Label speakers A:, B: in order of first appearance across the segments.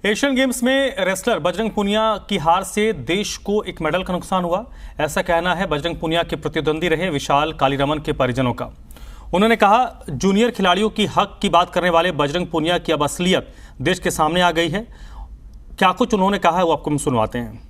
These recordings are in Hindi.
A: एशियन गेम्स में रेसलर बजरंग पूनिया की हार से देश को एक मेडल का नुकसान हुआ। ऐसा कहना है बजरंग पूनिया के प्रतिद्वंदी रहे विशाल कालीरामन के परिजनों का। उन्होंने कहा, जूनियर खिलाड़ियों की हक की बात करने वाले बजरंग पूनिया की अब असलियत देश के सामने आ गई है। क्या कुछ उन्होंने कहा है वो आपको हम सुनवाते हैं।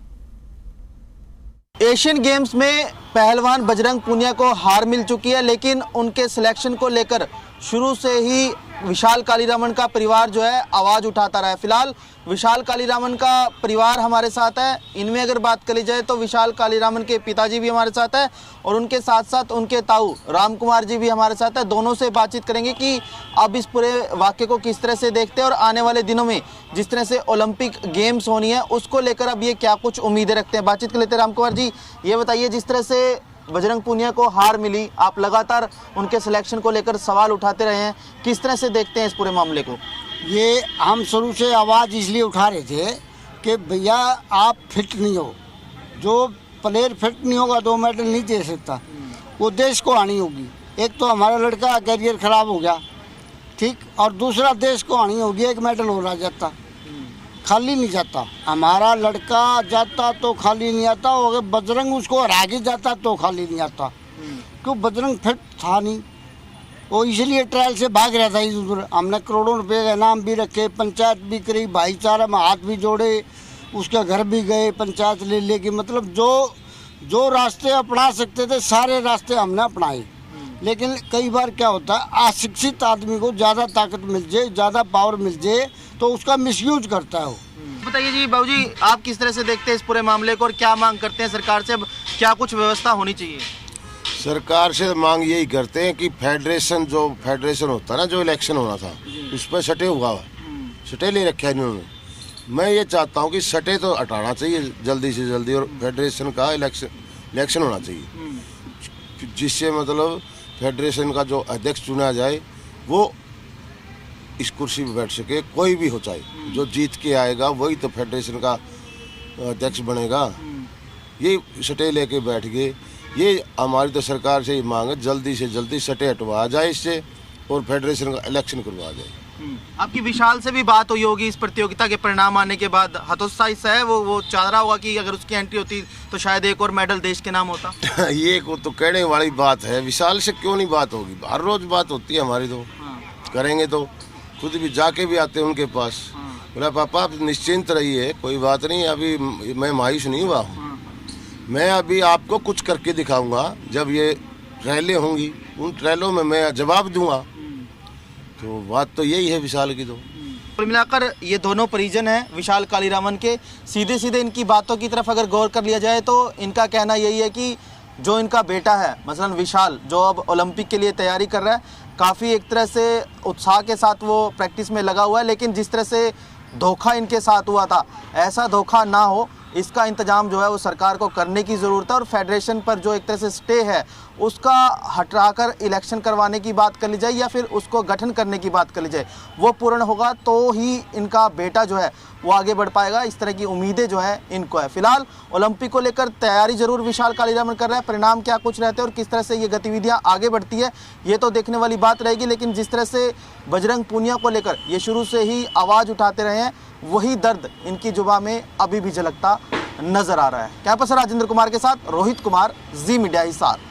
B: एशियन गेम्स में पहलवान बजरंग पूनिया को हार मिल चुकी है, लेकिन उनके सिलेक्शन को लेकर शुरू से ही विशाल कालीरामन का परिवार जो है आवाज़ उठाता रहा है। फिलहाल विशाल कालीरामन का परिवार हमारे साथ है। इनमें अगर बात करी जाए तो विशाल कालीरामन के पिताजी भी हमारे साथ है और उनके साथ साथ उनके ताऊ राम कुमार जी भी हमारे साथ है। दोनों से बातचीत करेंगे कि अब इस पूरे वाक़े को किस तरह से देखते हैं और आने वाले दिनों में जिस तरह से ओलंपिक गेम्स होनी है उसको लेकर अब ये क्या कुछ उम्मीदें रखते हैं। बातचीत कर लेते हैं। राम कुमार जी, ये बताइए, जिस तरह से बजरंग पूनिया को हार मिली, आप लगातार उनके सिलेक्शन को लेकर सवाल उठाते रहे हैं, किस तरह से देखते हैं इस पूरे मामले को?
C: ये हम शुरू से आवाज़ इसलिए उठा रहे थे कि भैया आप फिट नहीं हो, जो प्लेयर फिट नहीं होगा 2 मेडल नहीं दे सकता, वो देश को आनी होगी। एक तो हमारा लड़का करियर ख़राब हो गया, ठीक, और दूसरा देश को आनी होगी। 1 मेडल हो रहा जाता, खाली नहीं जाता। हमारा लड़का जाता तो खाली नहीं आता, और अगर बजरंग उसको हरा के जाता तो खाली नहीं आता, क्यों बजरंग फिट था नहीं। वो इसलिए ट्रायल से भाग रहा था इधर। हमने करोड़ों रुपए का इनाम भी रखे, पंचायत भी करी, भाईचारा में हाथ भी जोड़े, उसके घर भी गए पंचायत ले लेके। मतलब जो रास्ते अपना सकते थे सारे रास्ते हमने अपनाए। लेकिन कई बार क्या होता है, अशिक्षित आदमी को ज़्यादा ताकत मिल जाए, ज़्यादा पावर मिल जाए तो उसका मिसयूज करता है वो।
B: बताइए जी बाबूजी, आप किस तरह से देखते हैं इस पूरे मामले को और क्या मांग करते हैं सरकार से? अब क्या कुछ व्यवस्था होनी चाहिए?
D: सरकार से मांग यही करते हैं कि फेडरेशन होता है ना, जो इलेक्शन होना था उस पर सटे हुआ सटे ले रखे हैं इन्होंने। मैं ये चाहता हूँ कि सटे तो हटाना चाहिए जल्दी से जल्दी, और फेडरेशन का इलेक्शन होना चाहिए, जिससे मतलब फेडरेशन का जो अध्यक्ष चुना जाए वो इस कुर्सी पे बैठ सके। कोई भी हो, चाहे जो जीत के आएगा वही तो फेडरेशन का अध्यक्ष बनेगा। ये सटे लेके बैठ गए। ये हमारी तो सरकार से ही मांग है, जल्दी से जल्दी सटे हटवा जाए इससे और फेडरेशन का इलेक्शन करवा जाए।
B: आपकी विशाल से भी बात हुई होगी इस प्रतियोगिता के परिणाम आने के बाद? हतोत्साहित है वो चाह रहा होगा कि अगर उसकी एंट्री होती तो शायद एक और मेडल देश के नाम होता। ये
D: को तो कहने वाली बात है। विशाल से क्यों नहीं बात होगी? हर रोज बात होती है हमारी, तो करेंगे तो खुद भी जाके भी आते हैं उनके पास। बोला पापा आप निश्चिंत रहिए, कोई बात नहीं, अभी मैं मायूस नहीं हुआ हूँ। मैं अभी आपको कुछ करके दिखाऊंगा। जब ये ट्रायलें होंगी उन ट्रायलों में मैं जवाब दूंगा। तो बात तो यही है विशाल की। तो
B: कुल मिलाकर ये दोनों परिजन हैं विशाल कालीरामन के। सीधे सीधे इनकी बातों की तरफ अगर गौर कर लिया जाए तो इनका कहना यही है कि जो इनका बेटा है मसलन विशाल, जो अब ओलंपिक के लिए तैयारी कर रहा है, काफ़ी एक तरह से उत्साह के साथ वो प्रैक्टिस में लगा हुआ है, लेकिन जिस तरह से धोखा इनके साथ हुआ था ऐसा धोखा ना हो, इसका इंतजाम जो है वो सरकार को करने की ज़रूरत है। और फेडरेशन पर जो एक तरह से स्टे है उसका हटाकर इलेक्शन करवाने की बात कर ली जाए या फिर उसको गठन करने की बात कर ली जाए, वो पूर्ण होगा तो ही इनका बेटा जो है वो आगे बढ़ पाएगा। इस तरह की उम्मीदें जो है इनको है। फिलहाल ओलंपिक को लेकर तैयारी जरूर विशाल कालीरामन कर रहा है। परिणाम क्या कुछ रहते हैं और किस तरह से ये गतिविधियां आगे बढ़ती है ये तो देखने वाली बात रहेगी। लेकिन जिस तरह से बजरंग पूनिया को लेकर ये शुरू से ही आवाज़ उठाते रहे हैं, वही दर्द इनकी जुबान में अभी भी झलकता नजर आ रहा है। कैंपस राजेंद्र कुमार के साथ रोहित कुमार, जी मीडिया हिसार।